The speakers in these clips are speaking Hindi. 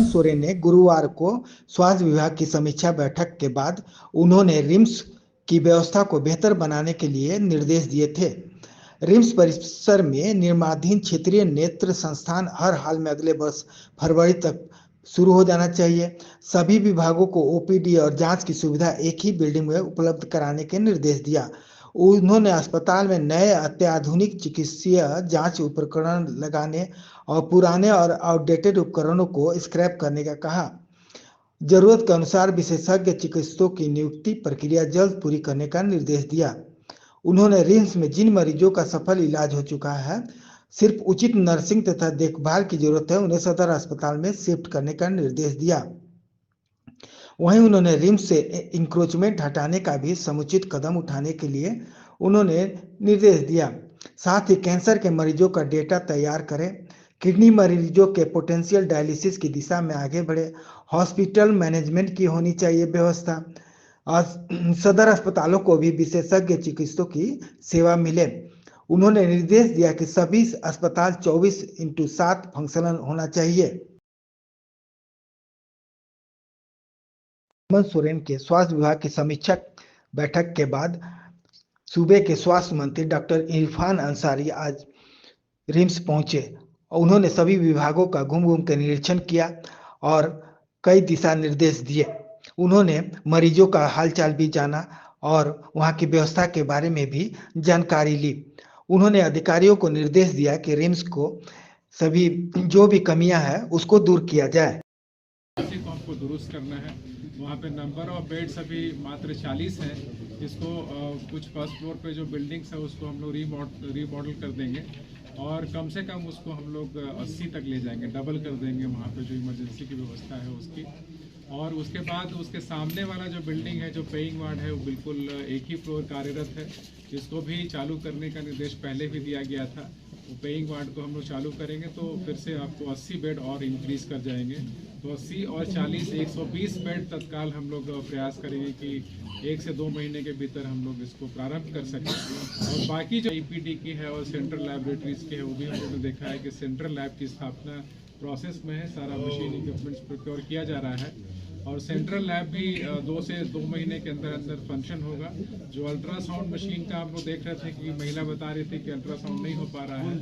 सोरेन ने गुरुवार को स्वास्थ्य विभाग की समीक्षा बैठक के बाद उन्होंने रिम्स की व्यवस्था को बेहतर बनाने के लिए निर्देश दिए थे। रिम्स परिसर में निर्माणाधीन क्षेत्रीय नेत्र संस्थान हर हाल में अगले वर्ष फरवरी तक शुरू हो जाना चाहिए। सभी विभागों को ओपीडी और जांच की सुविधा एक ही बिल्डिंग में उपलब्ध कराने के निर्देश दिया। उन्होंने अस्पताल में नए अत्याधुनिक चिकित्सीय जांच उपकरण लगाने और पुराने और आउटडेटेड उपकरणों को स्क्रैप करने का कहा। जरूरत के अनुसार विशेषज्ञ चिकित्सकों की नियुक्ति प्रक्रिया जल्द पूरी करने का निर्देश दिया। उन्होंने रिम्स में जिन मरीजों का सफल इलाज हो चुका है, सिर्फ उचित नर्सिंग तथा देखभाल की जरूरत है, उन्हें सदर अस्पताल में शिफ्ट करने का निर्देश दिया। वहीं उन्होंने रिम्स से इंक्रोचमेंट हटाने का भी समुचित कदम उठाने के लिए उन्होंने निर्देश दिया। साथ ही कैंसर के मरीजों का डेटा तैयार करें, किडनी मरीजों के पोटेंशियल डायलिसिस की दिशा में आगे बढ़े, हॉस्पिटल मैनेजमेंट की होनी चाहिए व्यवस्था और सदर अस्पतालों को भी विशेषज्ञ चिकित्सकों की सेवा मिले। उन्होंने निर्देश दिया कि सभी अस्पताल 24/7 फंक्शनल होना चाहिए। हेमंत सोरेन के स्वास्थ्य विभाग की समीक्षा बैठक के बाद सूबे के स्वास्थ्य मंत्री डॉक्टर इरफान अंसारी आज रिम्स पहुंचे और उन्होंने सभी विभागों का घूम घूम कर निरीक्षण किया और कई दिशा निर्देश दिए। उन्होंने मरीजों का हालचाल भी जाना और वहां की व्यवस्था के बारे में भी जानकारी ली। उन्होंने अधिकारियों को निर्देश दिया कि रिम्स को सभी जो भी कमियां हैं उसको दूर किया जाए। इसी को हमको दुरुस्त करना है। वहाँ पे नंबर ऑफ बेड्स अभी मात्र 40 है। इसको कुछ फर्स्ट फ्लोर पे जो बिल्डिंग्स है उसको हम लोग रीमॉडल कर देंगे और कम से कम उसको हम लोग 80 तक ले जाएंगे, डबल कर देंगे वहाँ पे जो इमरजेंसी की व्यवस्था है उसकी। और उसके बाद उसके सामने वाला जो बिल्डिंग है जो पेइंग वार्ड है वो बिल्कुल एक ही फ्लोर कार्यरत है। इसको भी चालू करने का निर्देश पहले भी दिया गया था। वो पेइंग वार्ड को हम लोग चालू करेंगे तो फिर से आपको 80 बेड और इंक्रीज कर जाएंगे। तो 80 और 40 120 बेड तत्काल हम लोग प्रयास करेंगे कि 1 से 2 महीने के भीतर हम लोग इसको प्रारंभ कर सकें। और बाकी जो ईपीडी की है और सेंट्रल लैबोरेटरीज की है वो भी हम लोगों ने देखा है कि सेंट्रल लैब की स्थापना प्रोसेस में है। सारा मशीन इक्विपमेंट्स प्रोक्योर किया जा रहा है और सेंट्रल लैब भी 2 से 2 महीने के अंदर अंदर फंक्शन होगा। जो अल्ट्रासाउंड मशीन का हम लोग देख रहे थे कि महिला बता रही थी कि अल्ट्रासाउंड नहीं हो पा रहा है,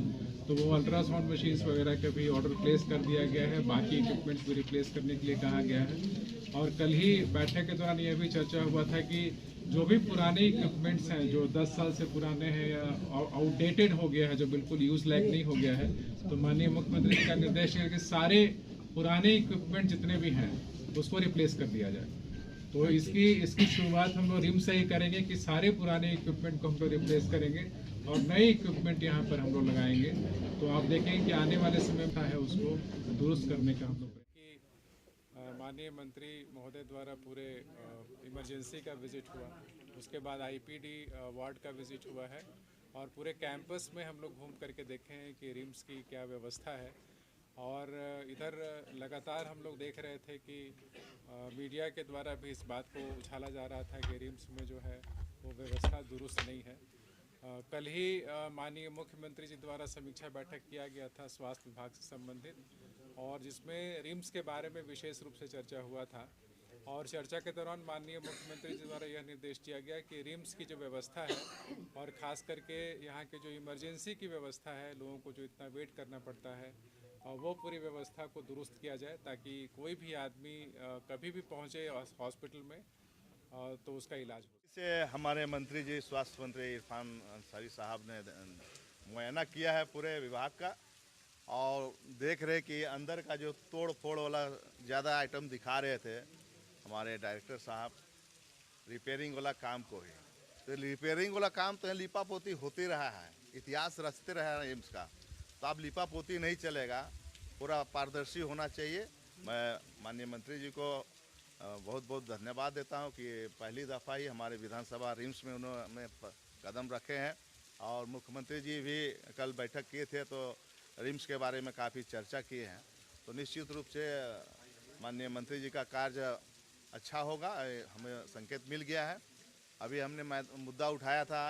तो वो अल्ट्रासाउंड मशीन्स वगैरह का भी ऑर्डर प्लेस कर दिया गया है। बाकी इक्विपमेंट्स भी रिप्लेस करने के लिए कहा गया है। और कल ही बैठक के दौरान यह भी चर्चा हुआ था कि जो भी पुराने इक्विपमेंट्स हैं जो 10 साल से पुराने हैं या आउटडेटेड हो गया है, जो बिल्कुल यूज लायक नहीं हो गया है, तो माननीय मुख्यमंत्री जी का निर्देश है कि सारे पुराने इक्विपमेंट जितने भी हैं उसको रिप्लेस कर दिया जाए। तो इसकी शुरुआत हम लोग रिम्स से ही करेंगे कि सारे पुराने इक्विपमेंट को हम लोग रिप्लेस करेंगे और नए इक्विपमेंट यहाँ पर हम लोग लगाएंगे। तो आप देखेंगे कि आने वाले समय में है उसको दुरुस्त करने का हम लोग माननीय मंत्री महोदय द्वारा पूरे इमरजेंसी का विजिट हुआ, उसके बाद आईपीडी वार्ड का विजिट हुआ है और पूरे कैंपस में हम लोग घूम करके देखे हैं कि रिम्स की क्या व्यवस्था है। और इधर लगातार हम लोग देख रहे थे कि मीडिया के द्वारा भी इस बात को उछाला जा रहा था कि रिम्स में जो है वो व्यवस्था दुरुस्त नहीं है। कल ही माननीय मुख्यमंत्री जी द्वारा समीक्षा बैठक किया गया था स्वास्थ्य विभाग से संबंधित और जिसमें रिम्स के बारे में विशेष रूप से चर्चा हुआ था। और चर्चा के दौरान माननीय मुख्यमंत्री जी द्वारा यह निर्देश दिया गया कि रिम्स की जो व्यवस्था है और ख़ास करके यहाँ के जो इमरजेंसी की व्यवस्था है, लोगों को जो इतना वेट करना पड़ता है, वो पूरी व्यवस्था को दुरुस्त किया जाए ताकि कोई भी आदमी कभी भी पहुँचे हॉस्पिटल में तो उसका इलाज हो। इसे हमारे मंत्री जी स्वास्थ्य मंत्री इरफान अंसारी साहब ने मुआयना किया है पूरे विभाग का और देख रहे कि अंदर का जो तोड़ फोड़ वाला ज़्यादा आइटम दिखा रहे थे हमारे डायरेक्टर साहब, रिपेयरिंग वाला काम को ही, तो रिपेयरिंग वाला काम तो लिपा पोती होते रहा है, इतिहास रचते रहा है एम्स का, तो अब लिपा पोती नहीं चलेगा, पूरा पारदर्शी होना चाहिए। मैं माननीय मंत्री जी को बहुत बहुत धन्यवाद देता हूं कि पहली दफ़ा ही हमारे विधानसभा रिम्स में उन्होंने कदम रखे हैं और मुख्यमंत्री जी भी कल बैठक किए थे तो रिम्स के बारे में काफ़ी चर्चा किए हैं। तो निश्चित रूप से माननीय मंत्री जी का कार्य अच्छा होगा, हमें संकेत मिल गया है। अभी हमने मुद्दा उठाया था